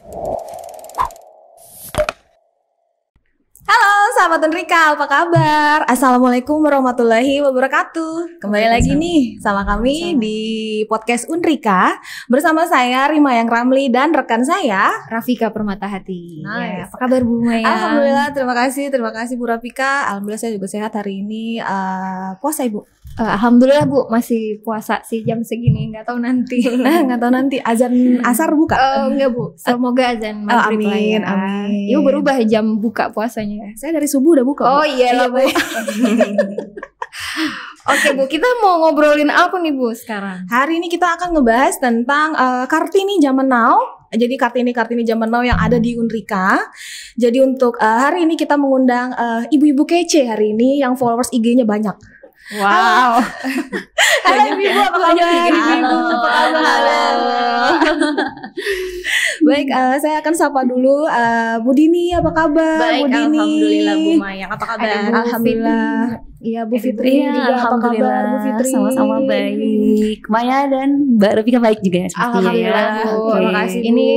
Halo sahabat Unrika, apa kabar? Assalamualaikum warahmatullahi wabarakatuh. Kembali lagi nih sama kami di podcast Unrika bersama saya Rima Yang Ramli dan rekan saya Rafika Permatahati. Nice. Apa kabar Bu Maya? Alhamdulillah, terima kasih Bu Rafika. Alhamdulillah saya juga sehat hari ini. Puasa Ibu? Alhamdulillah Bu, masih puasa sih jam segini, nggak tahu nanti. Nggak tahu nanti azan asar buka? Enggak Bu, semoga azan maghrib lah ya. Amin. Ibu berubah jam buka puasanya. Saya dari subuh udah buka. Oh iya lah Bu. Oke Bu, kita mau ngobrolin apa nih Bu sekarang? Hari ini kita akan ngebahas tentang Kartini Zaman Now. Jadi Kartini Zaman Now yang ada di Unrika. Jadi untuk hari ini kita mengundang ibu-ibu kece hari ini yang followers IG-nya banyak. Wow. Halo ibu, apa kabar? Apa kabar? Baik, saya akan sapa dulu Bu Dini, apa kabar? Baik, Bu Dini. alhamdulillah Bu Mayang, apa kabar? Alhamdulillah. Iya Bu Fitri juga, apa kabar Bu Fitri? Sama-sama baik. Maya dan Mbak Rafika baik juga. Alhamdulillah Bu. Terima kasih Bu. Ini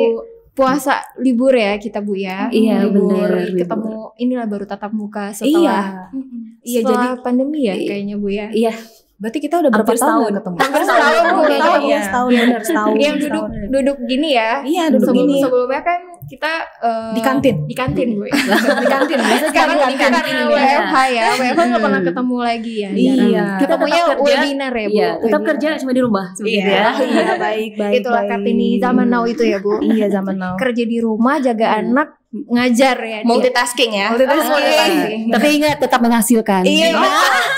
puasa libur ya kita Bu ya. Iya, libur. benar, Ketemu inilah baru tatap muka setelah Iya, setelah jadi pandemi ya kayaknya Bu ya. Iya, berarti kita udah berapa Hampir tahun setahun. nggak ketemu? Hampir setahun, Bu. Setahun, benar setahun. Yang duduk gini ya. Iya, duduk gini. Sebelumnya kan kita Di kantin. Di kantin Bu ya. Di kantin. Biasanya Sekarang di kan kantin. karena WFH ya. WFH nggak pernah ketemu lagi ya. Iya. Jarang. Kita Ketemunya tetap kerja. webinar ya Bu. Iya, tetap Webinar. kerja cuma di rumah seperti itu Iya, ya. iya, baik. Itulah baik. Kartini Zaman Now itu ya Bu. Iya, zaman now. Kerja di rumah, jaga anak, ngajar ya. dia. Multitasking ya. Multitasking. Tapi ingat tetap menghasilkan. Iya,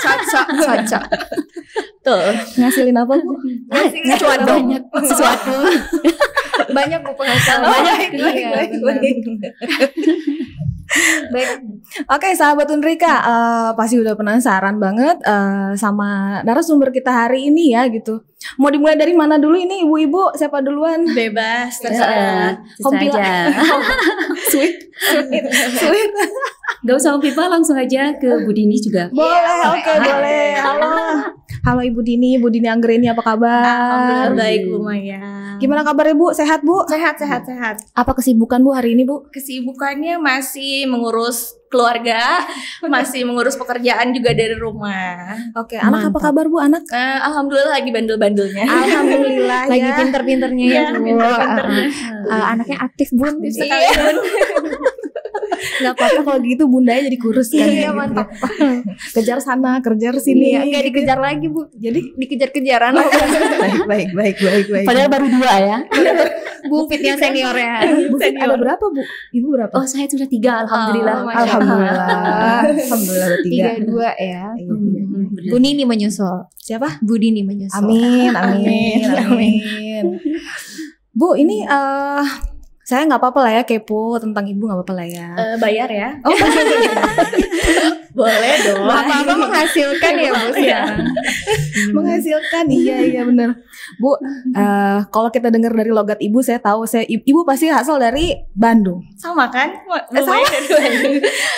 cocok. Tuh. Ngasilin apa Bu? Sesuatu. Banyak sesuatu. Banyak Bu penghasilan. Iya, benar. Baik. Oke, sahabat Unrika, pasti udah penasaran banget sama narasumber kita hari ini ya gitu. Mau dimulai dari mana dulu ini ibu-ibu? Siapa duluan? Bebas, terserah. Terserah aja. Sweet. Gak usah Om Pipa, langsung aja ke Bu Dini juga. Boleh, oke, boleh. Halo Ibu Dini Anggreni, apa kabar? Alhamdulillah baik Bu Maya. Gimana kabarnya Bu? Sehat Bu? Sehat. Apa kesibukan Bu hari ini Bu? Kesibukannya masih mengurus keluarga, masih mengurus pekerjaan juga dari rumah. Oke, anak apa kabar Bu? Anak? Alhamdulillah lagi bandel-bandelnya. Alhamdulillah Lagi ya. pinter-pinternya ya Bu. pinter-pinternya. Anaknya aktif Bu. Sekalian. Nggak apa-apa kalau gitu bundanya jadi kurus kan. Iya, gitu. mantap. Kejar sana, kejar sini. Iya, nggak dikejar lagi Bu. Jadi dikejar-kejaran. Baik. Padahal baru 2 ya. Bu Fit yang senior ya. Bu Fit ada berapa Bu? Ibu berapa? Oh saya sudah 3 alhamdulillah. Masya Alhamdulillah ada 3. 32 ya. Bener. Bu Nini menyusul. Siapa? Bu Dini menyusul. Amin. Bu, ini saya nggak apa-apa lah ya kepo tentang ibu, nggak apa-apa lah ya. Bayar ya. Oh, Boleh dong. Apa-apa menghasilkan ya Bu sekarang. menghasilkan, iya benar. Bu, kalau kita dengar dari logat ibu, saya tahu ibu pasti asal dari Bandung. Sama kan? Sama.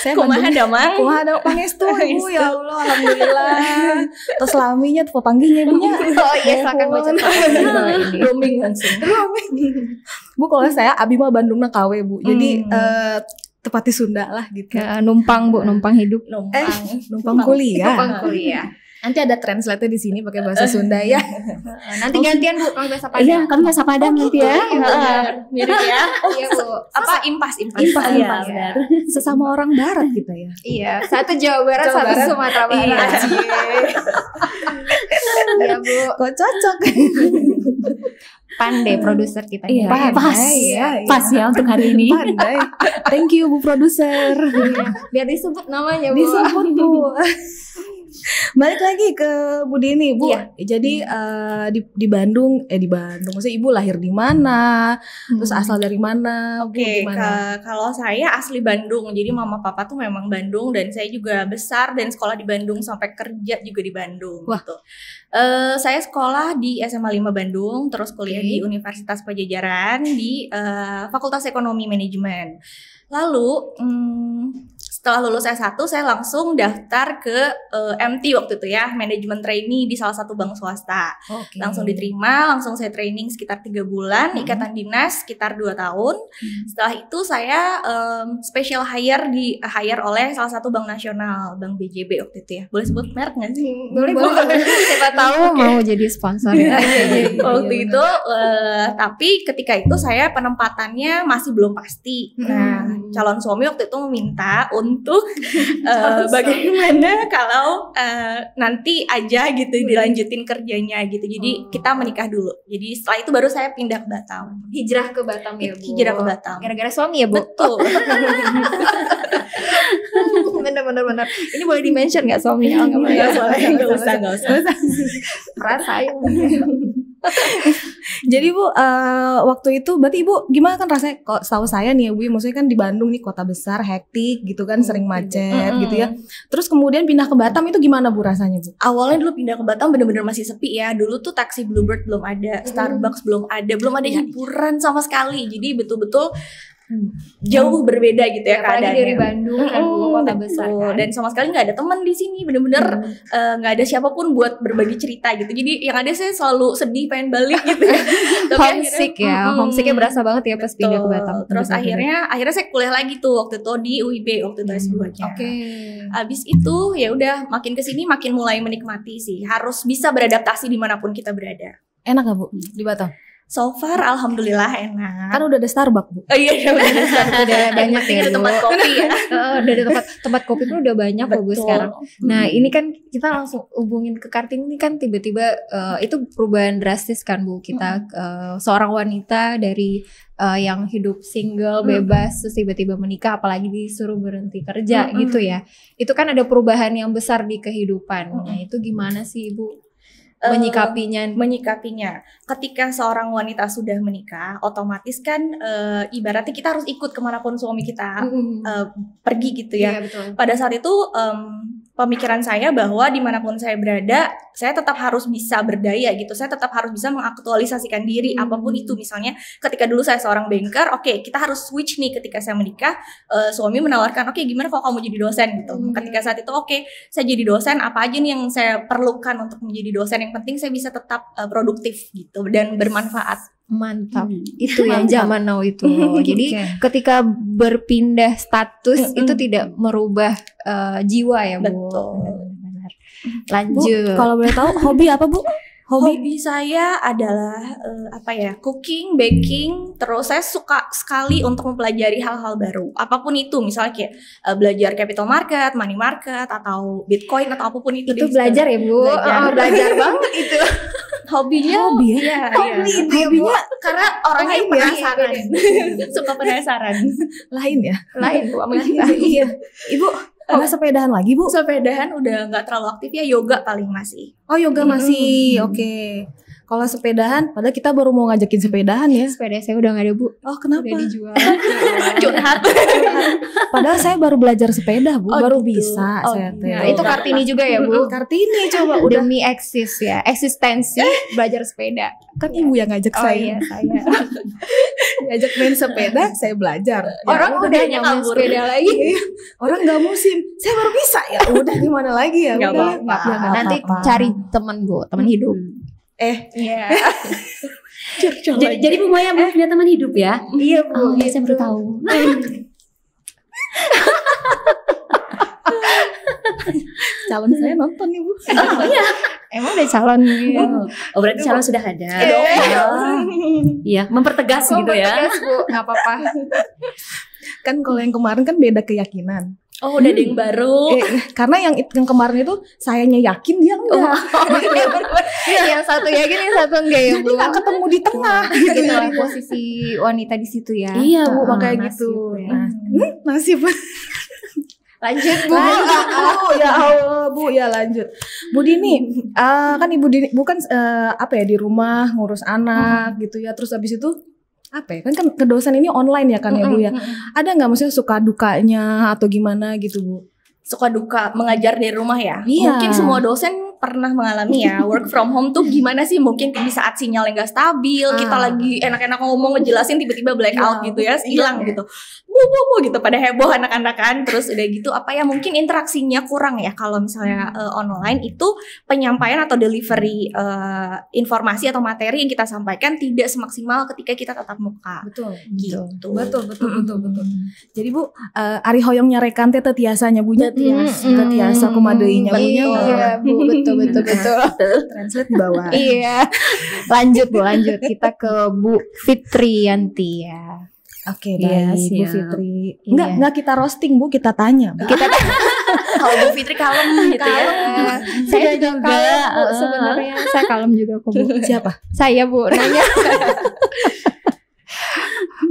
Saya Kumaha damang. Kumaha damang pangestu ibu, ya Allah, alhamdulillah. Terus laminya tuh panggilnya ibunya. Oh iya, silakan baca ini. Roaming langsung. Bu, kalau saya abi mah Bandungna KW Bu. Jadi tepati Sunda lah gitu. Numpang Bu, numpang hidup. Numpang kuliah. Numpang kuliah. Nanti ada translate di sini pakai bahasa Sunda ya. Nanti gantian Bu, kalau bahasa Padang. Iya, kami bahasa Padang nanti ya. Mirip ya. Iya Bu. Apa impas. Impas. Iya. Sesama orang barat kita ya. Iya, satu Jawa Barat, Jawa satu Barat. Sumatera Barat. Iya Bu. Kok cocok? Pandai produser kita. Iya, Pandai, pas. iya. Pas ya untuk hari ini. Pandai. Thank you Bu produser. Biar disebut namanya Bu. Disebut Bu. Balik lagi ke Bu Dini, Bu. Iya. Jadi di Bandung, maksudnya Ibu lahir di mana? Terus asal dari mana? Bu, Oke, gimana? kalau saya asli Bandung, jadi mama papa tuh memang Bandung dan saya juga besar dan sekolah di Bandung sampai kerja juga di Bandung. Wah. Gitu. Saya sekolah di SMA 5 Bandung, terus kuliah di Universitas Pajajaran di Fakultas Ekonomi Manajemen. Lalu setelah lulus S1 saya langsung daftar ke MT waktu itu ya, manajemen trainee di salah satu bank swasta. Langsung diterima, langsung saya training sekitar 3 bulan, ikatan dinas sekitar 2 tahun. Setelah itu saya special hire oleh salah satu bank nasional, Bank BJB waktu itu ya. Boleh sebut merek nggak sih? Boleh. Siapa tahu mau jadi sponsor ya. Waktu itu tapi ketika itu saya penempatannya masih belum pasti. Nah, calon suami waktu itu meminta untuk bagaimana kalau nanti aja gitu dilanjutin kerjanya gitu. Jadi kita menikah dulu. Jadi setelah itu baru saya pindah ke Batam. Hijrah ke Batam ya, Bu. Hijrah ke Batam. Gara-gara suami ya, Bu? Betul. Bener. Ini boleh di-mention nggak suaminya? Nggak usah. Rasain. Jadi Bu, waktu itu berarti Ibu gimana kan rasanya? Kok setahu saya nih ya Bu, maksudnya kan di Bandung nih kota besar, hektik gitu kan, sering macet gitu ya. Terus kemudian pindah ke Batam itu gimana Bu rasanya Bu? Awalnya dulu pindah ke Batam bener-bener masih sepi ya. Dulu tuh taksi Bluebird belum ada, Starbucks belum ada hiburan sama sekali. Jadi betul-betul jauh berbeda gitu ya keadaannya. Apalagi dari Bandung kan kota besar kan. Dan sama sekali nggak ada teman di sini, bener-bener nggak ada siapapun buat berbagi cerita gitu. Jadi yang ada saya selalu sedih pengen balik gitu. Homesick ya, homesicknya berasa banget ya pas pindah ke Batam. Terus akhirnya saya kuliah lagi tuh waktu itu di UIB waktu itu S2-nya. Oke. Abis itu ya udah makin kesini makin mulai menikmati sih. Harus bisa beradaptasi dimanapun kita berada. Enak gak Bu di Batam? So far alhamdulillah enak. Kan udah ada Starbucks Bu. Oh iya udah ada Starbucks. Udah banyak ya, ada Bu. tempat kopi ya. Udah ada tempat kopi tuh udah banyak loh Bu sekarang. Nah ini kan kita langsung hubungin ke Kartini kan tiba-tiba itu perubahan drastis kan Bu. Kita seorang wanita dari yang hidup single bebas terus tiba-tiba menikah, apalagi disuruh berhenti kerja gitu ya. Itu kan ada perubahan yang besar di kehidupan. Nah itu gimana sih Ibu menyikapinya ketika seorang wanita sudah menikah, otomatis kan ibaratnya kita harus ikut kemanapun suami kita pergi gitu ya. Iya, betul. Pada saat itu pemikiran saya bahwa dimanapun saya berada, saya tetap harus bisa berdaya gitu. Saya tetap harus bisa mengaktualisasikan diri apapun itu. Misalnya ketika dulu saya seorang banker, oke, kita harus switch nih ketika saya menikah. Suami menawarkan, oke, gimana kalau kamu jadi dosen gitu. Ketika saat itu, oke, saya jadi dosen, apa aja nih yang saya perlukan untuk menjadi dosen. Yang penting saya bisa tetap produktif gitu dan bermanfaat. Mantap. Itu yang zaman now itu. Jadi ketika berpindah status itu tidak merubah jiwa ya Bu. Betul. Lanjut. Bu, kalau boleh tahu hobi apa Bu? Hobi saya adalah cooking, baking. Terus saya suka sekali untuk mempelajari hal-hal baru. Apapun itu, misalnya kayak belajar capital market, money market, atau Bitcoin atau apapun itu. Itu belajar ya Bu. Belajar banget itu. Hobinya hobinya karena orangnya penasaran. Suka penasaran. Lain ya? Lain Bu. Iya. Ibu nggak sepedahan lagi Bu? Sepedahan udah nggak terlalu aktif ya, yoga paling masih. Oh yoga masih, oke. Kalau sepedahan, padahal kita baru mau ngajakin sepedahan ya. Sepeda saya udah gak ada Bu. Oh kenapa? Udah dijual. Curhat. Padahal saya baru belajar sepeda Bu, baru gitu. bisa saya teh. Nah, itu Kartini juga ya Bu. Kartini coba udah Demi eksis ya, eksistensi belajar sepeda. kan Ibu yang ngajak saya. Iya saya. Ngajak main sepeda, saya belajar. Orang udah nyaman sepeda lagi. Orang nggak musim, saya baru bisa ya. Udah gimana lagi ya? Nggak Udah. apa-apa. Ya, nggak Nanti apa-apa. cari teman Bu, teman hidup. Iya. Jadi Bu Maya belum punya teman hidup ya? Iya Bu. Oh, saya baru tahu. Calon saya nonton nih Bu. Oh iya. Emang udah calon gitu. Oh berarti calon sudah ada. Iya, mempertegas Oh, gitu ya. bertegas, Bu, nggak apa-apa. Kan kalau yang kemarin kan beda keyakinan. Oh udah ada yang baru. Karena yang kemarin itu sayanya yakin dia enggak. Yang satu yakin, yang satu enggak ya Jadi Bu. nggak ketemu di tengah. Gitu lah posisi wanita di situ ya. Iya Bu, makanya Nasib gitu. ya. Nah, nasib. Lanjut Bu. Ya Allah Bu, ya lanjut. Bu Dini, kan Ibu Dini bukan di rumah ngurus anak gitu ya. Terus habis itu kan kedosen ini online ya kan ya Bu ya. Ada nggak maksudnya suka dukanya atau gimana gitu Bu? Suka duka mengajar dari rumah ya. Iya. Mungkin semua dosen pernah mengalami ya work from home tuh gimana sih, mungkin di saat sinyalnya nggak stabil, kita lagi enak-enak ngomong ngejelasin tiba-tiba blackout gitu ya, hilang gitu. bu gitu, pada heboh anak-anak kan. Terus udah gitu mungkin interaksinya kurang ya kalau misalnya online itu penyampaian atau delivery informasi atau materi yang kita sampaikan tidak semaksimal ketika kita tatap muka. Betul. Gitu. Betul. Jadi Bu, ari hoyong nyarekan teh tiasanya Bu nya. Tiasa kumadeuinya Bu nya. Iya, Bu, betul. Translate di bawah. Iya. Lanjut kita ke Bu Fitriyanti ya. Oke, Yes, baik Bu ya. Fitri. Iya. Enggak kita roasting Bu, kita tanya. Bu. Kalau Bu Fitri kalem gitu ya. Saya juga kalem Bu, sebenarnya saya kalem juga kok Bu. Siapa? Saya Bu nanya.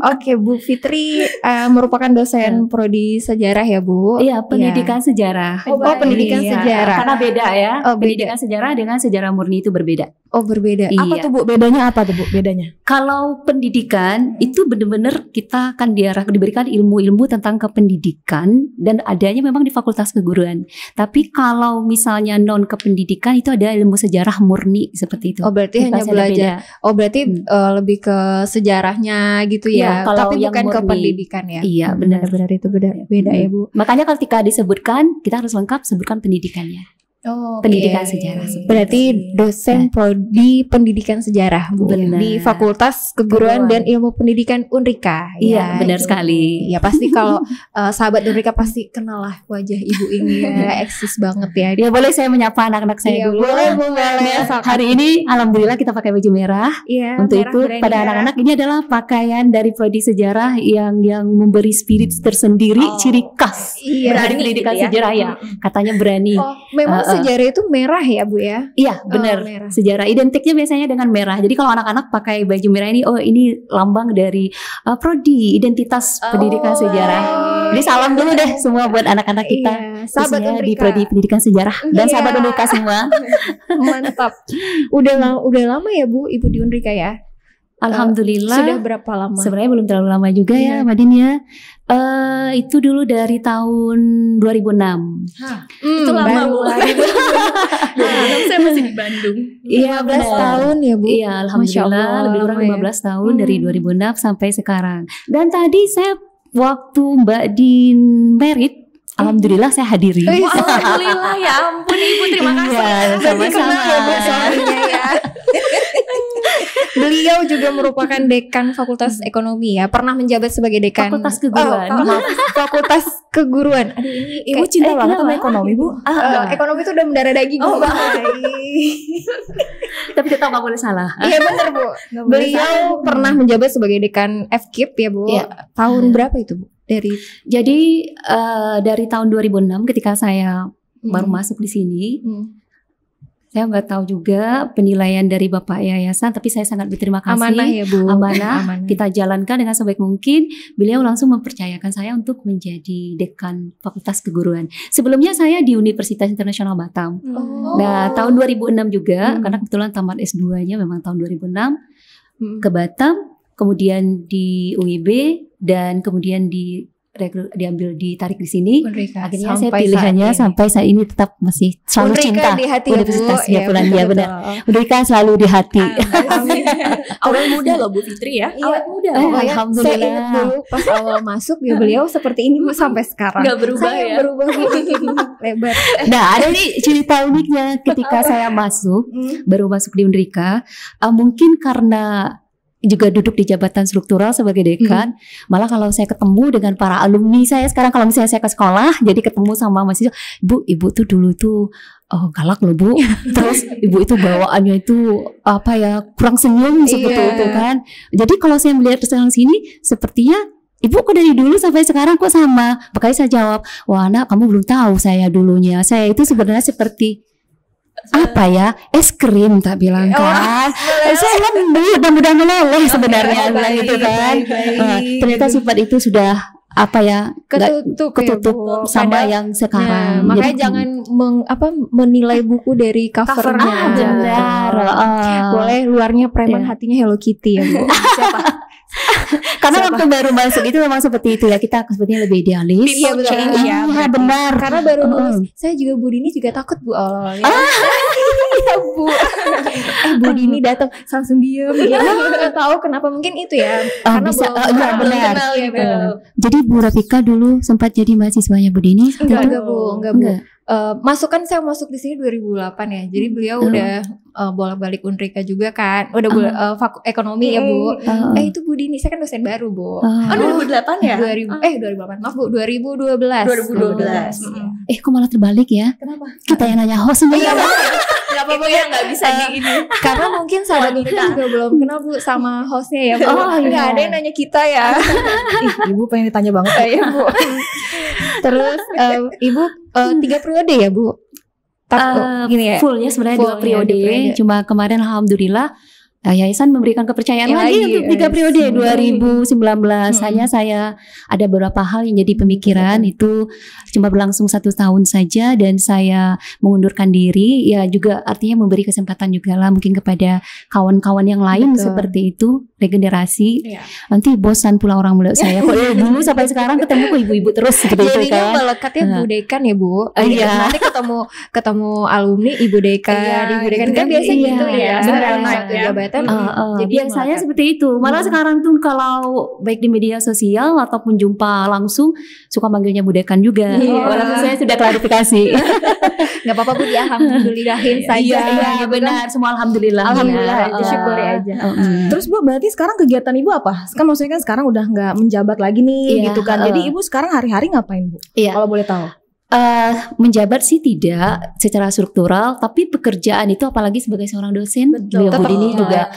Oke, Bu Fitri merupakan dosen prodi sejarah ya Bu. Iya, pendidikan sejarah. Oh, pendidikan Iya, sejarah. Karena beda ya. Oh, beda. Pendidikan sejarah dengan sejarah murni itu berbeda. Oh, berbeda. Iya. Apa tuh Bu? Bedanya apa tuh Bu? Bedanya? Kalau pendidikan itu benar-benar kita akan diberikan ilmu-ilmu tentang kependidikan dan adanya memang di Fakultas Keguruan. Tapi kalau misalnya non kependidikan itu ada ilmu sejarah murni seperti itu. Oh, berarti hanya Pasti ada belajar. beda. Oh, berarti lebih ke sejarahnya gitu ya. Iya, kalau tapi yang bukan ke murni. pendidikan ya. Iya, benar. Benar itu beda ya Bu. Makanya ketika disebutkan kita harus lengkap sebutkan pendidikannya. Oh, Pendidikan sejarah. Berarti dosen prodi pendidikan sejarah Bu. Benar. Di Fakultas Keguruan dan Ilmu Pendidikan Unrika. Iya, benar itu. sekali. Ya pasti kalau sahabat Unrika pasti kenal lah wajah ibu ini ya, eksis banget ya. Ya boleh saya menyapa anak-anak saya Iya, dulu. boleh Bu, boleh. Nah, hari ini alhamdulillah kita pakai baju merah. Iya, Untuk merah itu berani pada ya. anak-anak ini adalah pakaian dari prodi sejarah yang memberi spirit tersendiri, ciri khas Iya. dari pendidikan gitu ya. sejarah ya. Katanya berani. Oh, memang sejarah itu merah ya Bu ya? Iya benar. merah. Sejarah identiknya biasanya dengan merah. Jadi kalau anak-anak pakai baju merah ini, oh ini lambang dari prodi identitas pendidikan sejarah. Jadi salam dulu deh semua buat anak-anak kita. Iya, sahabat khususnya di Unrika. prodi pendidikan sejarah dan Iya. sahabat Unrika semua. Mantap. Udah lama ya Bu Ibu di Unrika ya? Alhamdulillah. Sudah berapa lama? Sebenarnya belum terlalu lama juga Iya. ya Madin ya. Itu dulu dari tahun 2006. Itu lama baru Bu. lah. 2006 saya masih di Bandung. Iya 15 tahun ya Bu. Iya alhamdulillah Masya Allah, lebih kurang lama ya. 15 tahun dari 2006 sampai sekarang. Dan tadi saya waktu Mbak Din merit, alhamdulillah saya hadiri. Alhamdulillah ya ampun Ibu, terima kasih. Iya, sama-sama. Kenal ya Bu suaminya ya. Beliau juga merupakan dekan Fakultas Ekonomi ya. Pernah menjabat sebagai dekan Fakultas Keguruan. Fakultas Keguruan. Aduh ini Ibu cinta banget sama kenapa? ekonomi Bu. ekonomi itu udah mendarah daging. Oh, Bu. Tapi kita nggak boleh salah. Iya benar Bu. Beliau pernah menjabat sebagai dekan FKIP ya Bu. Iya. Tahun berapa itu Bu? Jadi dari tahun 2006 ketika saya baru masuk di sini, saya nggak tahu juga penilaian dari Bapak Yayasan, tapi saya sangat berterima kasih. Amanah ya Bu. Amanah. Kita jalankan dengan sebaik mungkin. Beliau langsung mempercayakan saya untuk menjadi dekan Fakultas Keguruan. Sebelumnya saya di Universitas Internasional Batam. Oh. Nah, tahun 2006 juga, karena kebetulan tamat S2-nya memang tahun 2006 ke Batam, kemudian di UIB dan kemudian diambil ditarik di sini. Unrika. Akhirnya saya Sampai pilihannya saat ini. sampai saat ini tetap masih selalu Unrika cinta di hati ya, Bu. Universitas Iya, Yapulan. betul, Ya benar. betul. Unrika selalu di hati. Awal muda loh Bu Fitri ya. Awet muda. Alhamdulillah. Saya ingat dulu pas awal masuk ya beliau seperti ini Bu sampai sekarang. Nggak berubah Saya ya. berubah gini lebar. Nah, ada nih cerita uniknya ketika saya baru masuk di Unrika. Mungkin karena juga duduk di jabatan struktural sebagai dekan, malah kalau saya ketemu dengan para alumni saya sekarang, kalau misalnya saya ke sekolah, jadi ketemu sama mahasiswa, ibu tuh dulu tuh galak loh Bu, terus ibu itu bawaannya itu apa ya, kurang senyum seperti itu kan. Jadi kalau saya melihat sekarang sini, sepertinya ibu kok dari dulu sampai sekarang kok sama. Makanya saya jawab, wah Nak, kamu belum tahu saya dulunya. Saya itu sebenarnya seperti apa ya, es krim tak bilang kan. Saya lembut dan mudah meleleh sebenarnya, bilang gitu kan. Ternyata sifat itu sudah apa ya, Ketutup ya, Bu. sama Padahal- yang sekarang. Nah, makanya Jadi, jangan menilai buku dari covernya. benar. Boleh luarnya preman, hatinya Hello Kitty ya Bu. Karena waktu baru masuk itu memang seperti itu ya, kita sepertinya lebih idealis. Iya, betul. Change ya, benar. Karena baru lulus, saya juga Bu Dini juga takut Bu awalnya. Bu. Bu Dini datang langsung diem gitu. Nggak tahu kenapa, mungkin itu ya. Karena bisa, belum benar. kenal ya. Jadi Bu Rafika dulu sempat jadi mahasiswanya Bu Dini? Enggak Bu. Saya masuk di sini 2008 ya. Jadi beliau udah bolak-balik Unrika juga kan. Udah ekonomi ya Bu. Itu Bu Dini, saya kan dosen baru Bu. 2008 ya? 2008. Maaf Bu, 2012. Kok malah terbalik ya? Kenapa? Kita yang nanya hostnya. Gak apa-apa ya, gak bisa di ini. Karena mungkin sahabat Unrika juga belum kenal Bu sama hostnya ya Bu. Nggak ada yang nanya kita ya. Ibu pengen ditanya banget. Ya Bu. Terus Ibu 3 periode ya Bu? Gini ya, fullnya sebenarnya 2 periode. Cuma kemarin alhamdulillah yayasan memberikan kepercayaan lagi untuk 3 periode 2019. Hanya saya ada beberapa hal yang jadi pemikiran itu cuma berlangsung 1 tahun saja dan saya mengundurkan diri. Ya juga artinya memberi kesempatan juga lah mungkin kepada kawan-kawan yang lain seperti itu, regenerasi. Nanti bosan pula orang mulut saya. Kok dulu sampai sekarang ketemu kok ibu-ibu terus seperti itu kan. Jadinya melekatnya Bu Dekan ya Bu. Nanti ketemu alumni Ibu Dekan, Ibu Dekan kan biasanya gitu ya. Satu jabatan. Jadi biasanya seperti itu. Malah sekarang tuh kalau baik di media sosial ataupun jumpa langsung suka manggilnya Bu Dekan juga. Walaupun saya sudah klarifikasi. Gak apa-apa Bu, alhamdulillahin saja. Iya benar, semua alhamdulillah. Alhamdulillah aja, syukuri aja. Terus Bu, berarti sekarang kegiatan Ibu apa? Kan maksudnya kan sekarang udah nggak menjabat lagi nih gitu kan. Jadi Ibu sekarang hari-hari ngapain Bu? Kalau boleh tahu. Menjabat sih tidak secara struktural, tapi pekerjaan itu apalagi sebagai seorang dosen, beliau Bu Dini juga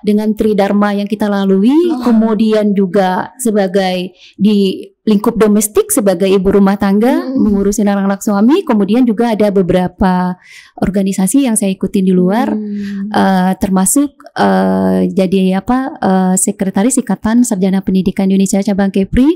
dengan tridharma yang kita lalui, kemudian juga sebagai di lingkup domestik sebagai ibu rumah tangga mengurusin anak-anak suami, kemudian juga ada beberapa organisasi yang saya ikutin di luar, termasuk jadi sekretaris Ikatan Sarjana Pendidikan Indonesia cabang Kepri,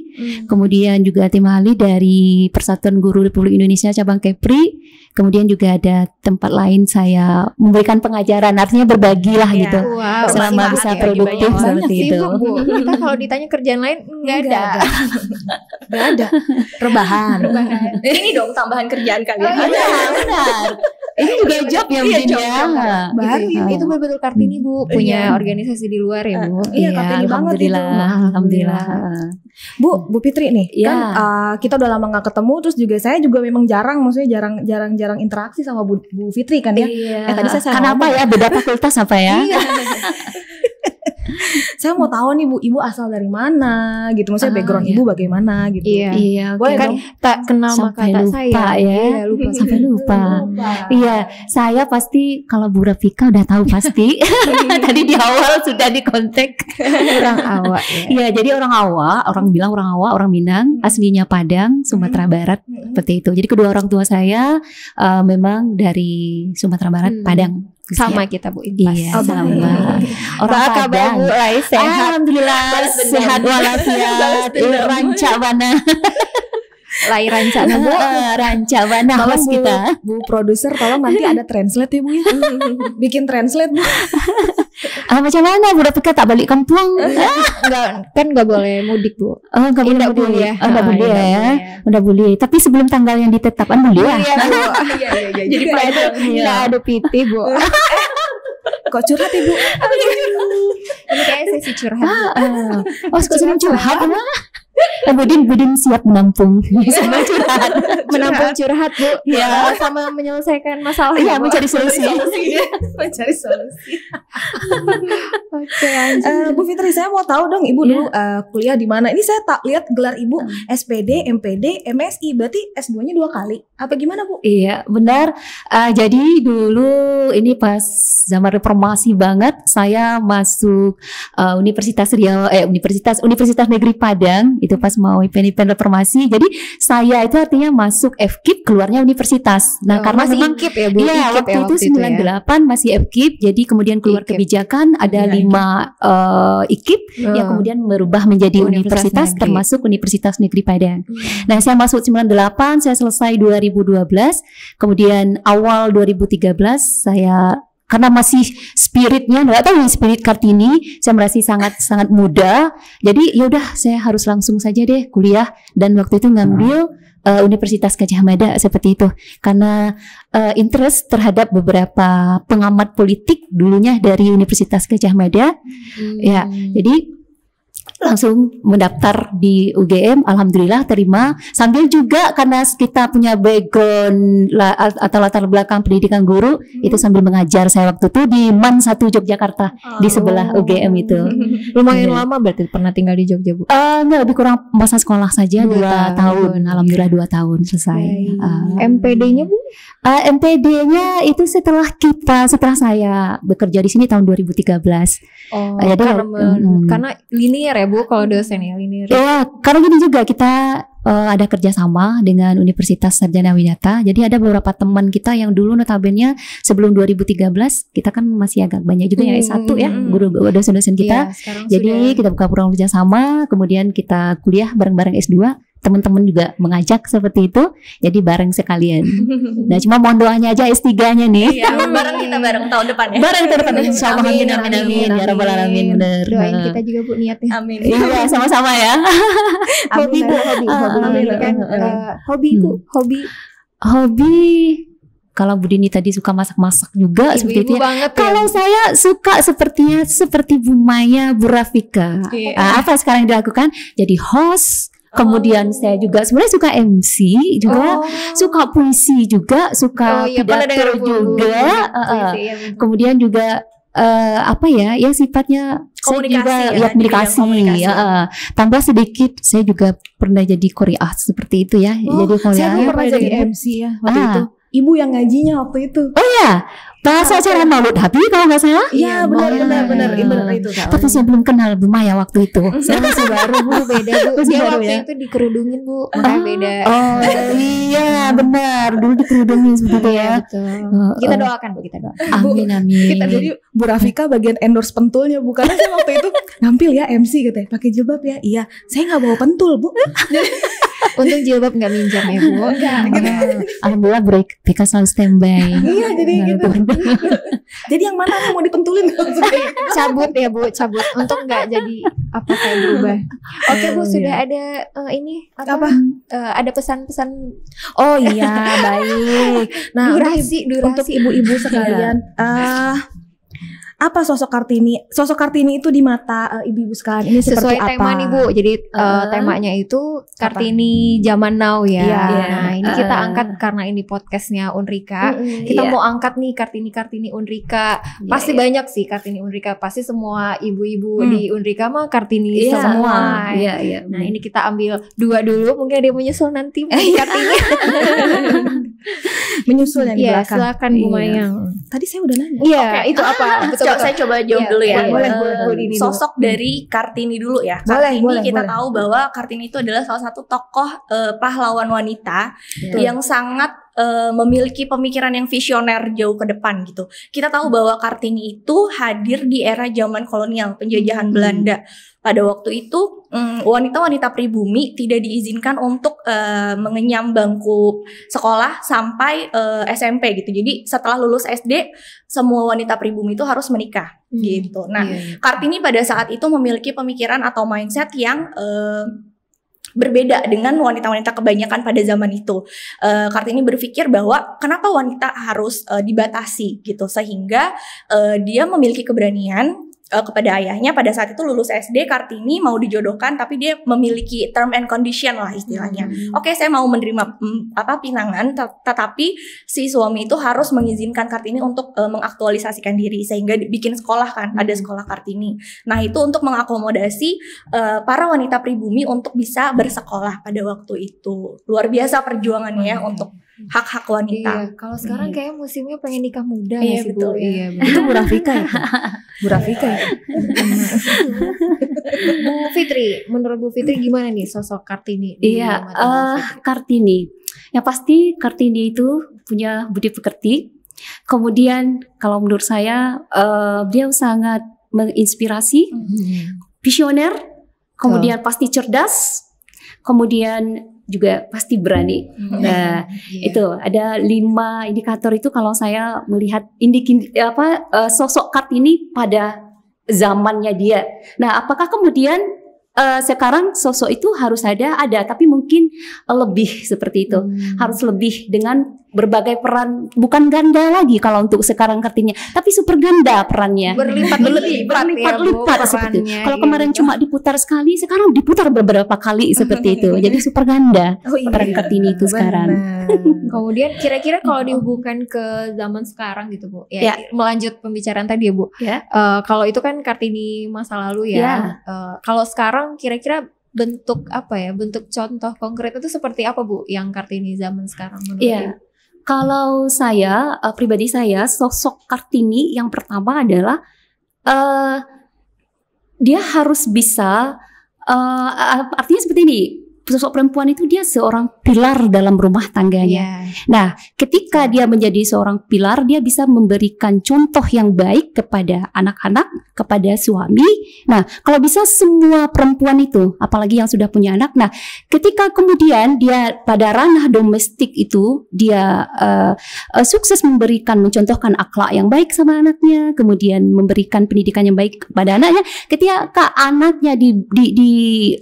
kemudian juga tim ahli dari Persatuan Guru Republik Indonesia cabang Kepri, kemudian juga ada tempat lain saya memberikan pengajaran, artinya berbagilah gitu, selama bisa produktif seperti itu. Kita kalau ditanya kerjaan lain nggak ada. Gak ada rebahan. Ini dong tambahan kerjaan kalian. Benar. Ini juga job ya mungkin ya. Itu betul Kartini Bu punya organisasi di luar ya Bu. Iya, Kartini banget itu. Alhamdulillah. Bu Fitri nih, kan kita udah lama gak ketemu, terus juga saya juga memang maksudnya jarang interaksi sama Bu Fitri kan ya. Tadi saya kenapa ya, beda fakultas apa ya? Saya mau tahu nih Bu, Ibu asal dari mana gitu, maksudnya background Ibu bagaimana gitu. Iya. Boleh kan tak kenal maka tak sayang ya. Sampai lupa. Iya, saya pasti kalau Bu Rafika udah tahu pasti. Tadi di awal sudah dikontak. Orang awak ya. Iya, jadi orang awak, orang Minang, aslinya Padang, Sumatera Barat, seperti itu. Jadi kedua orang tua saya memang dari Sumatera Barat, Padang. Sama kita Bu. Iya, sama. Orang Padang. Bu, sehat. Alhamdulillah, sehat walafiat. Rancak mana? Lai rancak Bu. Rancak mana host kita. Bu produser, tolong nanti ada translate ya Bu ya. Bikin translate Bu. Macam mana Bu Rafika tak balik kampung? Nggak boleh mudik Bu. Nggak boleh mudik ya. Nggak boleh ya. Udah boleh. Tapi sebelum tanggal yang ditetapkan boleh ya. Iya. Jadi nggak ada PT Bu. Kok curhat Ibu? Ini kayak sesi curhat. Kok sering curhat? Budin siap menampung sama curhat. Menampung curhat Bu. Ya, sama menyelesaikan masalah. Iya, mencari solusi. Mencari solusi. Oke, Bu Fitri, saya mau tahu dong Ibu dulu kuliah di mana? Ini saya tak lihat gelar Ibu SPD, MPD, MSI. Berarti S2-nya 2 kali. Apa gimana Bu? Iya, benar. Jadi dulu ini pas zaman reformasi banget, saya masuk Universitas Negeri Padang. Itu pas mau event reformasi. Jadi saya itu artinya masuk FKIP, keluarnya universitas. Nah, karena masih memang IKIP ya Bu. Iya, waktu itu 98 masih FKIP. Jadi kemudian keluar kebijakan ada 5 IKIP yang kemudian berubah menjadi universitas termasuk Universitas Negeri Padang. Nah, saya masuk 98, saya selesai 2012. Kemudian awal 2013 saya karena masih spiritnya, nggak tahu spirit Kartini, saya merasa sangat muda. Jadi ya udah, saya harus langsung saja deh kuliah, dan waktu itu ngambil Universitas Gadjah Mada seperti itu, karena interest terhadap beberapa pengamat politik dulunya dari Universitas Gadjah Mada. Ya, jadi langsung mendaftar di UGM, alhamdulillah terima. Sambil juga karena kita punya background atau latar belakang pendidikan guru, itu sambil mengajar saya waktu itu di MAN 1 Yogyakarta, di sebelah UGM itu. Lumayan lama berarti pernah tinggal di Jogja, Bu? Enggak, lebih kurang masa sekolah saja 2 tahun. Alhamdulillah 2 tahun selesai. MPD-nya, Bu? MPD-nya itu setelah saya bekerja di sini tahun 2013. Jadi karena linear ya, Bu, kalau dosennya linear. Ya, karena gini juga kita ada kerjasama dengan Universitas Sarjana Winata. Jadi ada beberapa teman kita yang dulu notabene sebelum 2013 kita kan masih agak banyak juga ya S1 ya, guru dosen-dosen kita. Jadi kita buka program kerjasama, kemudian kita kuliah bareng-bareng S2. Teman-teman juga mengajak seperti itu, jadi bareng sekalian. Nah, cuma mohon doanya aja S3-nya nih. Iya, bareng tahun depan ya. Bareng tahun depan insyaallah. Amin ya rabbal alamin. Bener. Doain kita juga, Bu, niatnya. Amin. Iya, sama-sama ya. Hobi, Bu, hobi kan hobi, Bu, hobi. Kalau Bu Dini tadi suka masak-masak juga seperti itu ya. Kalau saya suka seperti Bu Maya, Bu Rafika. Apa sekarang yang dilakukan? Jadi host. Kemudian saya juga sebenarnya suka MC juga, suka puisi juga, suka pidato juga. Kemudian juga apa ya? Ya sifatnya komunikasi, saya juga komunikasi. Tambah sedikit saya juga pernah jadi qori'ah seperti itu ya. Jadi saya pernah jadi MC ya waktu itu. Ibu yang ngajinya waktu itu. Oh ya, bahasa acara Maulud Habib kalau nggak salah. Iya benar itu. Tapi saya belum kenal Bu Maya waktu itu. Saya masih baru, Bu, beda, Bu. Dia waktu itu dikerudungin, Bu, makanya beda. Oh iya benar, dulu dikerudungin seperti itu ya. Betul. Kita doakan, Bu, kita doakan. Amin. Kita jadi Bu Rafika bagian endorse pentulnya, Bu. Karena saya waktu itu nampil ya MC gitu ya, pakai jilbab ya. Iya, saya nggak bawa pentul, Bu. Untung jilbab nggak minjam ya, Bu. Alhamdulillah Rafika selalu standby. Iya, jadi gitu. Jadi yang mana yang mau dipentulin? Cabut ya, Bu, cabut. Untung nggak jadi apa kayak berubah. Oke, Bu, sudah ada ini apa? Ada pesan-pesan. Oh iya, baik. Nah, durasi untuk ibu-ibu sekalian, apa sosok Kartini? Sosok Kartini itu di mata ibu-ibu sekalian ini seperti sesuai apa? tema nih, Bu. Jadi temanya itu Kartini zaman now ya. Nah, ini kita angkat karena ini podcastnya Unrika. Kita mau angkat nih Kartini Unrika. Pasti banyak sih Kartini Unrika. Pasti semua ibu-ibu di Unrika mah Kartini semua. Iya. Nah, ini kita ambil 2 dulu. Mungkin ada yang menyusul nanti Kartini. Menyusul yang di belakang. Silakan Bu Mayang. Tadi saya udah nanya. Iya, itu apa? Saya coba jawab dulu ya. Boleh. Sosok dari Kartini dulu ya. Kartini kita tahu bahwa Kartini itu adalah salah satu tokoh pahlawan wanita yang sangat memiliki pemikiran yang visioner jauh ke depan gitu. Kita tahu bahwa Kartini itu hadir di era zaman kolonial, penjajahan Belanda. Pada waktu itu wanita-wanita pribumi tidak diizinkan untuk mengenyam bangku sekolah sampai SMP gitu. Jadi setelah lulus SD semua wanita pribumi itu harus menikah gitu. Nah, Kartini pada saat itu memiliki pemikiran atau mindset yang berbeda dengan wanita-wanita kebanyakan pada zaman itu. Kartini berpikir bahwa kenapa wanita harus dibatasi gitu, sehingga dia memiliki keberanian kepada ayahnya. Pada saat itu lulus SD, Kartini mau dijodohkan tapi dia memiliki term and condition lah istilahnya. Oke, saya mau menerima pinangan, tetapi si suami itu harus mengizinkan Kartini untuk mengaktualisasikan diri, sehingga bikin sekolah kan, ada sekolah Kartini. Nah, itu untuk mengakomodasi para wanita pribumi untuk bisa bersekolah pada waktu itu. Luar biasa perjuangannya ya untuk hak-hak wanita. Iya, kalau sekarang kayak musimnya pengen nikah muda Iya, sih, betul, Bu. ya. Iya, Itu Bu Rafika ya? Bu Rafika ya? Bu Fitri, menurut Bu Fitri gimana nih sosok Kartini? Iya, Kartini. Yang pasti Kartini itu punya budi pekerti. Kemudian kalau menurut saya beliau sangat menginspirasi, visioner, kemudian pasti cerdas, kemudian juga pasti berani. Nah, itu ada 5 indikator itu kalau saya melihat sosok Kartini pada zamannya dia. Nah, apakah kemudian sekarang sosok itu harus ada, tapi mungkin lebih seperti itu. Harus lebih dengan berbagai peran, bukan ganda lagi kalau untuk sekarang Kartini, tapi super ganda perannya. Berlipat seperti itu. Kalau kemarin cuma diputar sekali, sekarang diputar beberapa kali seperti itu. Jadi super ganda peran Kartini itu sekarang. Kemudian kira-kira kalau dihubungkan ke zaman sekarang gitu Bu, ya. Melanjut pembicaraan tadi ya Bu. Kalau itu kan Kartini masa lalu ya. Kalau sekarang kira-kira bentuk apa ya? Bentuk contoh konkret itu seperti apa Bu yang Kartini zaman sekarang menurut Ibu? Kalau saya pribadi saya, sosok Kartini yang pertama adalah dia harus bisa artinya seperti ini. Sosok perempuan itu dia seorang pilar dalam rumah tangganya. Nah, ketika dia menjadi seorang pilar, dia bisa memberikan contoh yang baik kepada anak-anak, kepada suami. Nah, kalau bisa semua perempuan itu, apalagi yang sudah punya anak. Nah, ketika kemudian dia pada ranah domestik itu, dia sukses mencontohkan akhlak yang baik sama anaknya, kemudian memberikan pendidikan yang baik kepada anaknya. Ketika anaknya diberi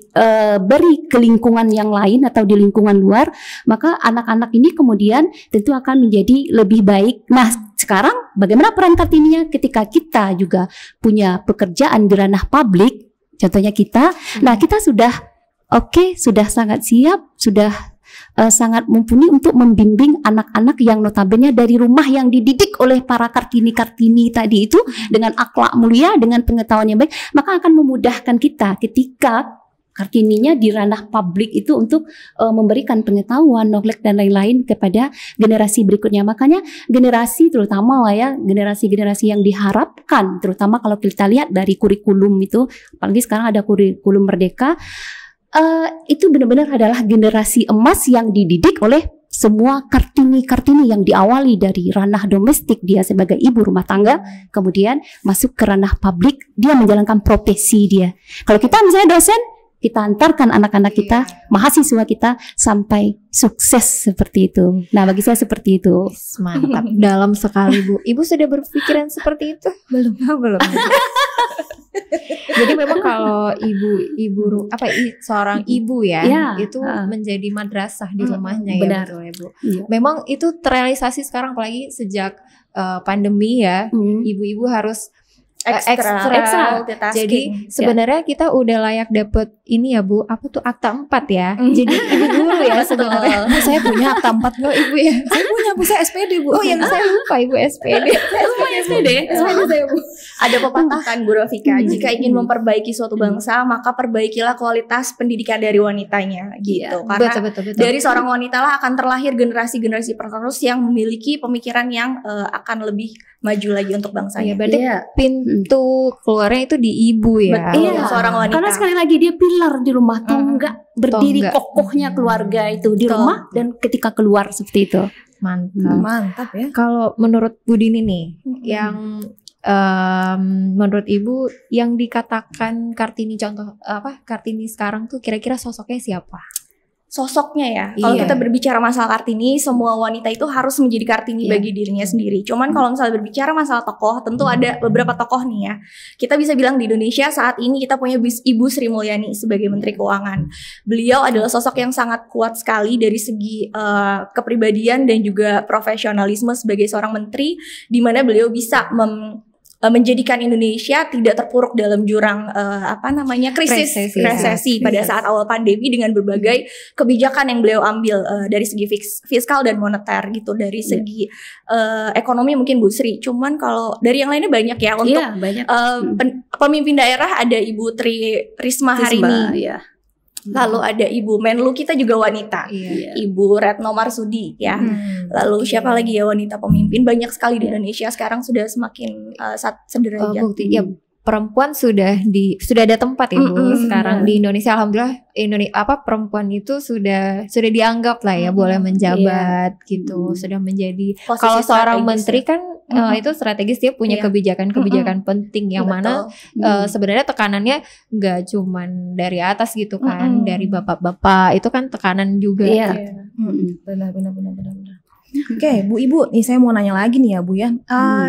ke lingkungan yang lain atau di lingkungan luar, maka anak-anak ini kemudian tentu akan menjadi lebih baik. Nah, sekarang bagaimana peran Kartininya ketika kita juga punya pekerjaan di ranah publik, contohnya kita, nah kita sudah sudah sangat siap, sudah sangat mumpuni untuk membimbing anak-anak yang notabene dari rumah yang dididik oleh para Kartini-Kartini tadi itu dengan akhlak mulia, dengan pengetahuan yang baik, maka akan memudahkan kita ketika Kartininya di ranah publik itu untuk memberikan pengetahuan, knowledge dan lain-lain kepada generasi berikutnya. Makanya generasi terutama lah ya, generasi-generasi yang diharapkan, terutama kalau kita lihat dari kurikulum itu, apalagi sekarang ada kurikulum merdeka, itu benar-benar adalah generasi emas yang dididik oleh semua Kartini-Kartini yang diawali dari ranah domestik, dia sebagai ibu rumah tangga, kemudian masuk ke ranah publik, dia menjalankan profesi dia. Kalau kita misalnya dosen, kita antarkan anak-anak kita, mahasiswa kita sampai sukses seperti itu. Nah, bagi saya seperti itu. Mantap, dalam sekali Bu. Ibu sudah berpikiran seperti itu? Belum. Jadi memang kalau seorang ibu ya, itu menjadi madrasah di rumahnya ya, betul ya Bu. Memang itu terrealisasi sekarang, apalagi sejak pandemi ya, ibu-ibu harus ekstra. Jadi sebenarnya kita udah layak dapet ini ya Bu, apa tuh akta 4 ya. Jadi ibu guru ya sebenarnya. Saya punya akta 4 loh Ibu ya. Saya punya Bu, saya SPD Bu. Oh iya, saya lupa Ibu SPD. SPD saya Bu. Ada pepatah kan Bu Rafika, jika ingin memperbaiki suatu bangsa, maka perbaikilah kualitas pendidikan dari wanitanya gitu. Karena betul. dari seorang wanita lah akan terlahir generasi-generasi penerus yang memiliki pemikiran yang akan lebih maju lagi untuk bangsanya. Berarti pintu keluarnya itu di ibu ya. Seorang wanita. Karena sekali lagi dia pilar di rumah tangga, berdiri kokohnya keluarga itu di rumah dan ketika keluar seperti itu. Mantap ya. Kalau menurut Bu Dini nih, yang menurut Ibu yang dikatakan Kartini Kartini sekarang tuh kira-kira sosoknya siapa? Sosoknya ya, kalau kita berbicara masalah Kartini, semua wanita itu harus menjadi Kartini bagi dirinya sendiri. Cuman kalau misalnya berbicara masalah tokoh, tentu ada beberapa tokoh nih ya. Kita bisa bilang di Indonesia saat ini kita punya Ibu Sri Mulyani sebagai Menteri Keuangan. Beliau adalah sosok yang sangat kuat sekali dari segi kepribadian dan juga profesionalisme sebagai seorang menteri, di mana beliau bisa menjadikan Indonesia tidak terpuruk dalam jurang resesi pada saat awal pandemi dengan berbagai kebijakan yang beliau ambil dari segi fiskal dan moneter gitu, dari segi ekonomi mungkin Bu Sri. Cuman kalau dari yang lainnya banyak ya untuk pemimpin daerah ada Ibu Tri Risma hari ini. Lalu ada Ibu Menlu kita juga wanita, Ibu Retno Marsudi ya. Lalu siapa lagi ya wanita pemimpin, banyak sekali di Indonesia sekarang sudah semakin sederajat. Perempuan sudah ada tempat ya Bu sekarang di Indonesia, alhamdulillah. Perempuan itu sudah dianggap lah ya boleh menjabat gitu, sudah menjadi posisi kalau seorang menteri kan itu strategis, dia punya kebijakan-kebijakan penting yang mana sebenarnya tekanannya nggak cuman dari atas gitu kan, dari bapak-bapak itu kan tekanan juga. Benar. Oke, Bu Ibu, nih saya mau nanya lagi nih ya Bu ya.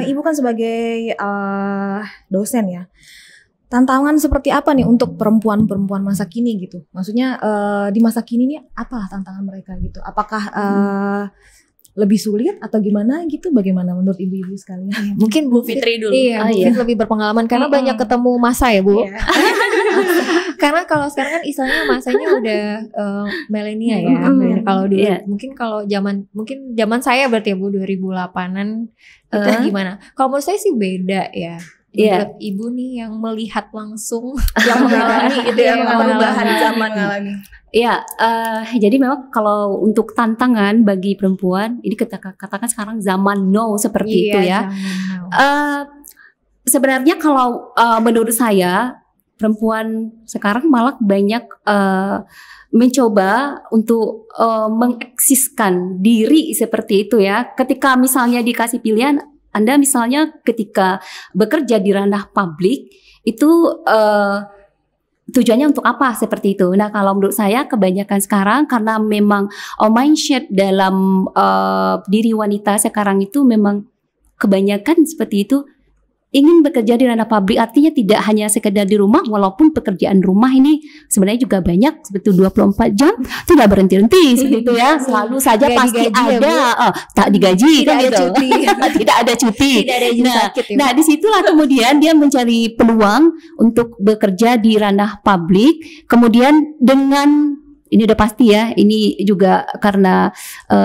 Ibu kan sebagai dosen ya. tantangan seperti apa nih untuk perempuan-perempuan masa kini gitu? Maksudnya di masa kini nih apa tantangan mereka gitu? Apakah lebih sulit atau gimana gitu? Bagaimana menurut ibu-ibu sekalian? Mungkin Bu Fitri dulu. Iya, mungkin lebih berpengalaman karena banyak ketemu masa ya, Bu. Iya. Karena kalau sekarang kan istilahnya masanya udah milenial ya. Kalau dulu mungkin kalau zaman saya berarti ya Bu 2008-an itu gimana? Kalau menurut saya sih beda ya. Menurut ibu nih yang melihat langsung Yang mengalami itu ya, Yang perubahan mengalami. zaman mengalami. Ya, jadi memang kalau untuk tantangan bagi perempuan, ini kita katakan sekarang zaman now seperti itu ya. Sebenarnya kalau menurut saya perempuan sekarang malah banyak mencoba untuk mengeksiskan diri seperti itu ya. Ketika misalnya dikasih pilihan, Anda misalnya ketika bekerja di ranah publik itu tujuannya untuk apa seperti itu. Nah kalau menurut saya kebanyakan sekarang karena memang mindset dalam diri wanita sekarang itu memang kebanyakan seperti itu, ingin bekerja di ranah publik, artinya tidak hanya sekedar di rumah, walaupun pekerjaan rumah ini sebenarnya juga banyak seperti 24 jam tidak berhenti-henti seperti itu ya, selalu saja Gak pasti digaji ada tak digaji Tidak kan ada gitu. cuti. Tidak ada cuti. Tidak ada izin sakit ya, Nah, disitulah kemudian dia mencari peluang untuk bekerja di ranah publik, kemudian dengan ini udah pasti ya, ini juga karena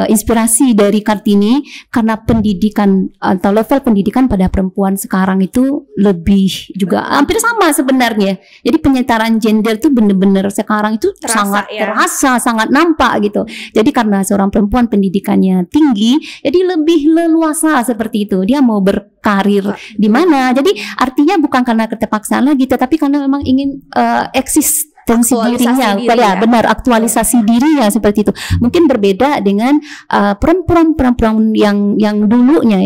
inspirasi dari Kartini, karena pendidikan atau level pendidikan pada perempuan sekarang itu lebih juga hampir sama sebenarnya. Jadi penyetaraan gender tuh bener-bener sekarang itu sangat terasa, sangat nampak gitu. Jadi karena seorang perempuan pendidikannya tinggi, jadi lebih leluasa seperti itu. Dia mau berkarir di mana. Jadi artinya bukan karena keterpaksaan lagi, tetapi karena memang ingin eksis tensi dirinya, benar aktualisasi dirinya seperti itu. Mungkin berbeda dengan perempuan-perempuan yang dulunya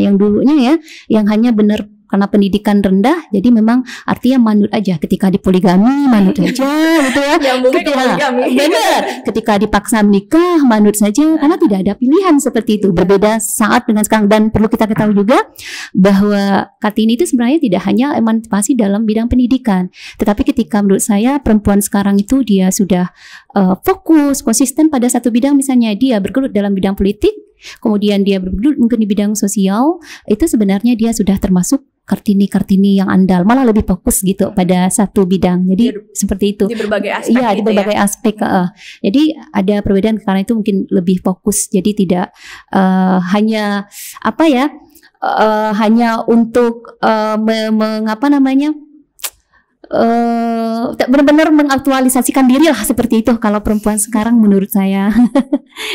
ya, yang hanya benar karena pendidikan rendah, jadi memang artinya manut aja ketika dipoligami, manut aja gitu ya. Benar, ketika dipaksa menikah, manut saja karena tidak ada pilihan seperti itu. Berbeda saat dengan sekarang, dan perlu kita ketahui juga bahwa Kartini itu sebenarnya tidak hanya emansipasi dalam bidang pendidikan, tetapi ketika menurut saya perempuan sekarang itu dia sudah fokus, konsisten pada satu bidang, misalnya dia bergelut dalam bidang politik, kemudian dia bergelut mungkin di bidang sosial, itu sebenarnya dia sudah termasuk Kartini yang andal, malah lebih fokus gitu pada satu bidang. Jadi seperti itu. Di berbagai aspek. Iya, di berbagai aspek. Jadi ada perbedaan karena itu mungkin lebih fokus. Jadi tidak hanya hanya untuk benar-benar mengaktualisasikan diri lah seperti itu kalau perempuan sekarang menurut saya.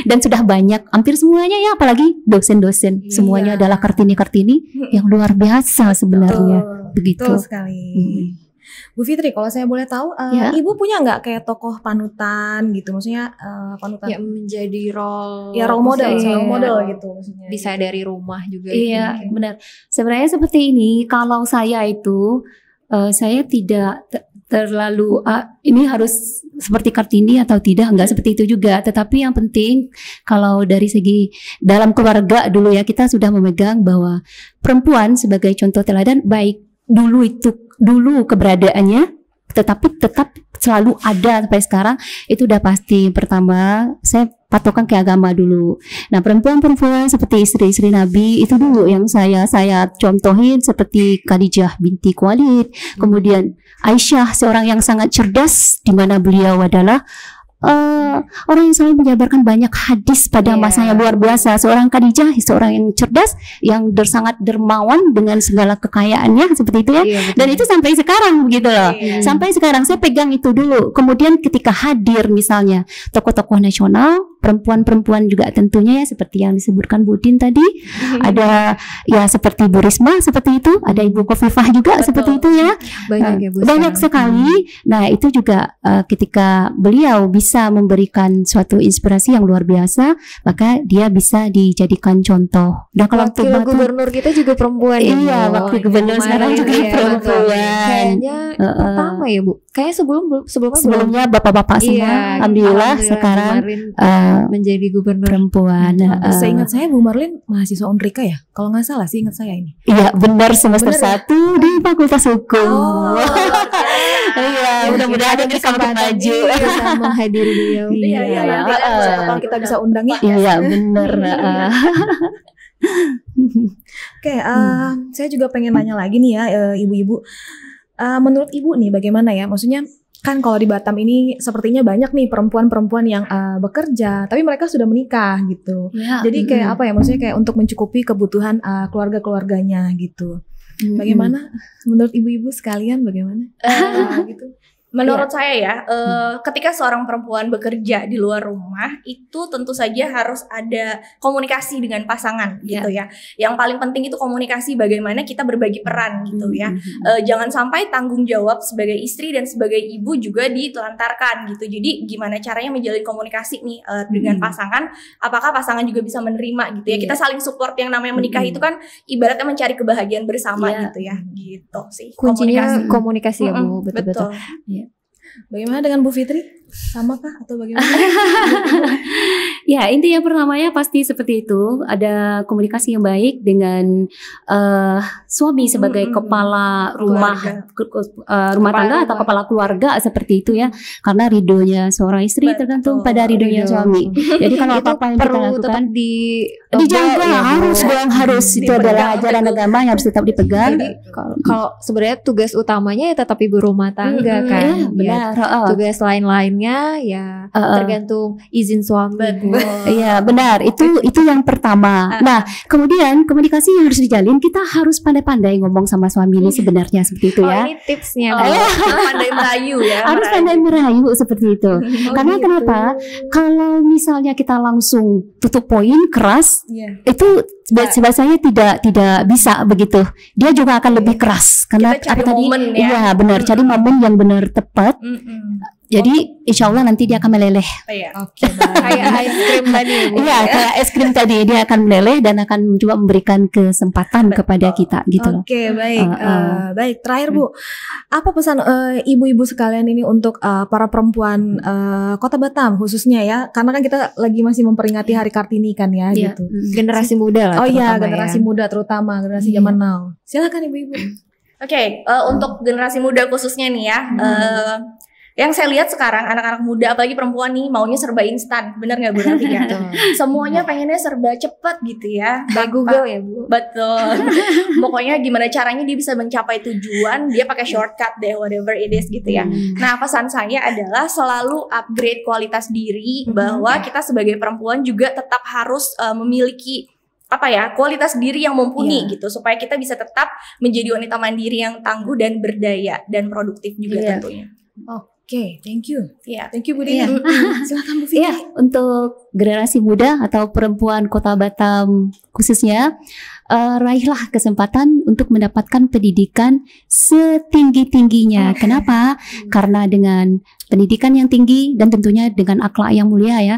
Dan sudah banyak, hampir semuanya ya, apalagi dosen-dosen semuanya adalah Kartini yang luar biasa sebenarnya. Begitu. Betul sekali. Bu Fitri, kalau saya boleh tahu, Ibu punya nggak kayak tokoh panutan gitu, maksudnya panutan yang menjadi role model gitu maksudnya. Bisa dari rumah juga. Iya, benar. Sebenarnya seperti ini, kalau saya itu saya tidak terlalu ini harus seperti Kartini atau tidak, enggak seperti itu juga. Tetapi yang penting kalau dari segi dalam keluarga dulu ya, kita sudah memegang bahwa perempuan sebagai contoh teladan, baik dulu keberadaannya, tetapi tetap selalu ada sampai sekarang, itu udah pasti. Pertama, saya patokan ke agama dulu. Nah, perempuan-perempuan seperti istri-istri Nabi itu dulu yang saya contohin, seperti Khadijah binti Khuwailid, kemudian Aisyah, seorang yang sangat cerdas, di mana beliau adalah orang yang selalu menjabarkan banyak hadis pada masa yang luar biasa. Seorang Khadijah, seorang yang cerdas, yang sangat dermawan dengan segala kekayaannya seperti itu ya. Dan itu sampai sekarang begitu loh. Sampai sekarang saya pegang itu dulu. Kemudian ketika hadir misalnya tokoh-tokoh nasional, perempuan-perempuan juga tentunya ya, seperti yang disebutkan Budin tadi, ada ya seperti Bu Risma seperti itu, ada Ibu Khofifah juga seperti itu ya. Banyak sekali. Nah, itu juga ketika beliau bisa memberikan suatu inspirasi yang luar biasa, maka dia bisa dijadikan contoh. Dan kalau wakil gubernur kita juga perempuan. Iya, wakil gubernur sekarang juga perempuan. Kayaknya pertama ya Bu. kayaknya sebelumnya bapak-bapak semua, Iya, alhamdulillah sekarang Bu Marlin menjadi gubernur. perempuan. Seingat saya Bu Marlin mahasiswa Unrika ya, kalau nggak salah sih ingat saya ini. Iya benar, semester Bener ya? 1 di Fakultas Hukum. Oh, Iya, mudah-mudahan Ada kita selamat maju. bisa menghadiri beliau. Iya, nanti kalau kita bisa undang ya. Iya benar. Oke, saya juga pengen nanya lagi nih ya, ibu-ibu. Menurut ibu nih bagaimana ya? Maksudnya kan kalau di Batam ini sepertinya banyak nih perempuan-perempuan yang bekerja, tapi mereka sudah menikah gitu. Ya, Jadi kayak apa ya? Maksudnya kayak untuk mencukupi kebutuhan keluarga-keluarganya gitu. Bagaimana menurut ibu-ibu sekalian bagaimana? Gitu. Menurut saya ya, ketika seorang perempuan bekerja di luar rumah, itu tentu saja harus ada komunikasi dengan pasangan gitu ya. Yang paling penting itu komunikasi, bagaimana kita berbagi peran gitu ya. Jangan sampai tanggung jawab sebagai istri dan sebagai ibu juga ditelantarkan gitu. Jadi gimana caranya menjalin komunikasi nih dengan pasangan, apakah pasangan juga bisa menerima gitu ya. Kita saling support, yang namanya menikah itu kan ibaratnya mencari kebahagiaan bersama gitu ya. Gitu sih. Kuncinya komunikasi ya Bu, betul-betul. Bagaimana dengan Bu Fitri? Sama kah atau bagaimana? Ya, intinya pertamanya pasti seperti itu, ada komunikasi yang baik dengan suami sebagai kepala rumah rumah tangga atau kepala keluarga seperti itu ya. Karena ridhonya seorang istri tergantung pada ridhonya suami. Jadi kalau apa-apa yang kita lakukan dijaga, harus itu adalah ajaran agama yang harus tetap dipegang. Kalau sebenarnya tugas utamanya ya tetap ibu rumah tangga kan. Benar. Tugas lain-lainnya ya tergantung izin suami. Iya benar, itu yang pertama. Nah kemudian komunikasi yang harus dijalin, kita harus pandai-pandai ngomong sama suami ini sebenarnya seperti itu ya. Ini tipsnya. Pandai merayu ya. Harus pandai merayu seperti itu. Karena kenapa? Kalau misalnya kita langsung tutup poin keras, itu biasanya tidak bisa begitu. Dia juga akan lebih keras karena kita cari momen ya. Iya benar, cari momen yang benar tepat. Jadi insya Allah nanti dia akan meleleh. Oke, Kayak es krim tadi. Iya, kayak es krim tadi, dia akan meleleh dan akan coba memberikan kesempatan kepada kita gitu loh. Oke, baik. Baik, terakhir Bu, apa pesan ibu-ibu sekalian ini untuk para perempuan Kota Batam khususnya ya? Karena kan kita lagi masih memperingati Hari Kartini kan ya gitu. Generasi muda lah. Oh iya, generasi muda terutama generasi zaman now. Silakan ibu-ibu. Oke, untuk generasi muda khususnya nih ya, yang saya lihat sekarang anak-anak muda apalagi perempuan nih maunya serba instan, bener nggak Bu Raffi ya? Semuanya pengennya serba cepat gitu ya. By Google ya Bu. Betul. Pokoknya gimana caranya dia bisa mencapai tujuan, dia pakai shortcut deh, whatever it is gitu ya. Nah pesan saya adalah selalu upgrade kualitas diri, bahwa kita sebagai perempuan juga tetap harus memiliki kualitas diri yang mumpuni gitu, supaya kita bisa tetap menjadi wanita mandiri yang tangguh dan berdaya dan produktif juga tentunya. Oke, thank you. Thank you Bu Dini. Silakan Bu Fitri. Iya, untuk generasi muda atau perempuan Kota Batam khususnya, raihlah kesempatan untuk mendapatkan pendidikan setinggi-tingginya. Kenapa? Karena dengan pendidikan yang tinggi dan tentunya dengan akhlak yang mulia ya,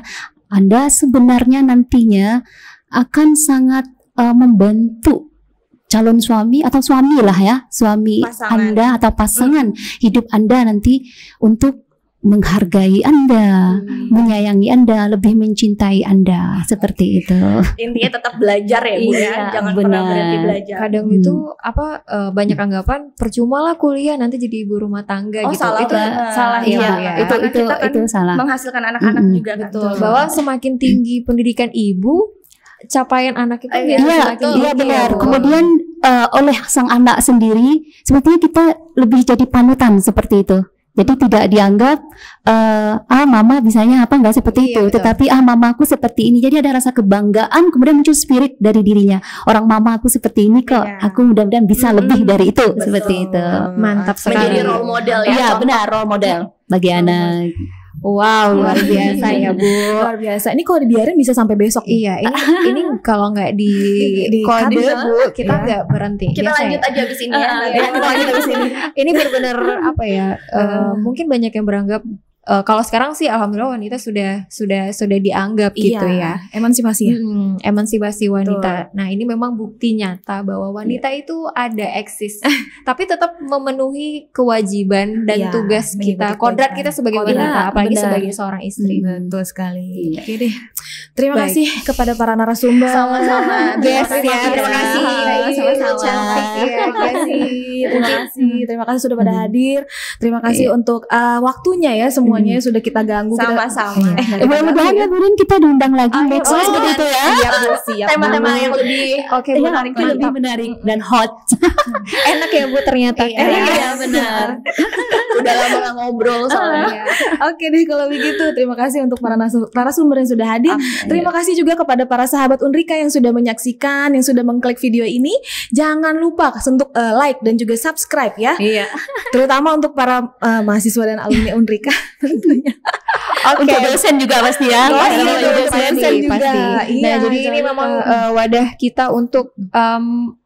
Anda sebenarnya nantinya akan sangat membantu calon suami atau suami lah ya, suami Anda atau pasangan hidup Anda nanti untuk menghargai Anda, menyayangi Anda, lebih mencintai Anda, seperti itu. Intinya tetap belajar ya Bu ya, jangan pernah berhenti belajar. Kadang itu banyak anggapan percuma lah kuliah nanti jadi ibu rumah tangga gitu. Salah itu banget. salah ya. Itu salah. Menghasilkan anak-anak juga kan. Betul. Bahwa semakin tinggi pendidikan ibu, capaian anak itu semakin tinggi. Iya benar. Kemudian oleh sang anak sendiri, sebetulnya kita lebih jadi panutan seperti itu. Jadi tidak dianggap mama bisanya apa enggak seperti itu, tetapi mamaku seperti ini. Jadi ada rasa kebanggaan, kemudian muncul spirit dari dirinya. Orang mama aku seperti ini kok, aku mudah-mudahan bisa lebih dari itu, seperti itu. Mantap sekali. Menjadi role model ya. Iya benar, role model bagi anak. Wow, luar biasa ya Bu. Luar biasa. Ini kalau dibiarin bisa sampai besok. Iya, ini kalau nggak di kode Bu, kita nggak berhenti. Kita lanjut aja abis ini ya. Kita lanjut abis ini. Ini benar-benar mungkin banyak yang beranggap kalau sekarang sih alhamdulillah wanita sudah dianggap gitu ya. Emansipasi ya. Emansipasi wanita. Nah, ini memang bukti nyata bahwa wanita itu ada eksis, tapi tetap memenuhi kewajiban dan tugas kita, kodrat kita sebagai wanita, apalagi sebagai seorang istri. Betul sekali. Oke deh. Terima kasih kepada para narasumber. Sama-sama. Best ya. Terima kasih. Terima kasih sudah pada hadir. Terima kasih untuk waktunya ya, semuanya sudah kita ganggu. Sama-sama. Mudah-mudahan ya Burin kita diundang lagi next seperti itu ya. Siap. Tema-tema yang lebih lebih menarik dan hot. Enak ya Bu ternyata. Iya benar. Udah lama gak ngobrol soalnya. Oke deh kalau begitu. Terima kasih untuk para narasumber yang sudah hadir. Terima kasih juga kepada para sahabat Unrika yang sudah menyaksikan, yang sudah mengklik video ini. Jangan lupa untuk like dan juga subscribe ya. Iya. Terutama untuk para mahasiswa dan alumni Unrika tentunya. Untuk dosen juga pasti ya. Pasti. Nah, jadi ini memang wadah kita untuk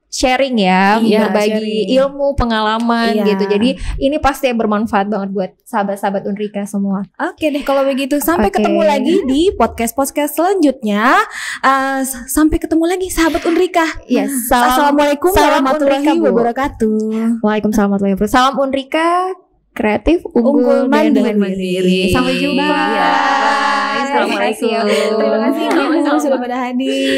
sharing ya, berbagi ilmu, pengalaman gitu. Jadi ini pasti bermanfaat banget buat sahabat-sahabat Unrika semua. Oke deh kalau begitu, sampai ketemu lagi di podcast selanjutnya. Sampai ketemu lagi sahabat Unrika. Yes. Assalamualaikum warahmatullahi Unrika, wabarakatuh. Waalaikumsalam warahmatullahi wabarakatuh. Salam Unrika, kreatif, unggul dan mandiri. Sampai jumpa. Assalamualaikum. Terima kasih sudah pada hadir.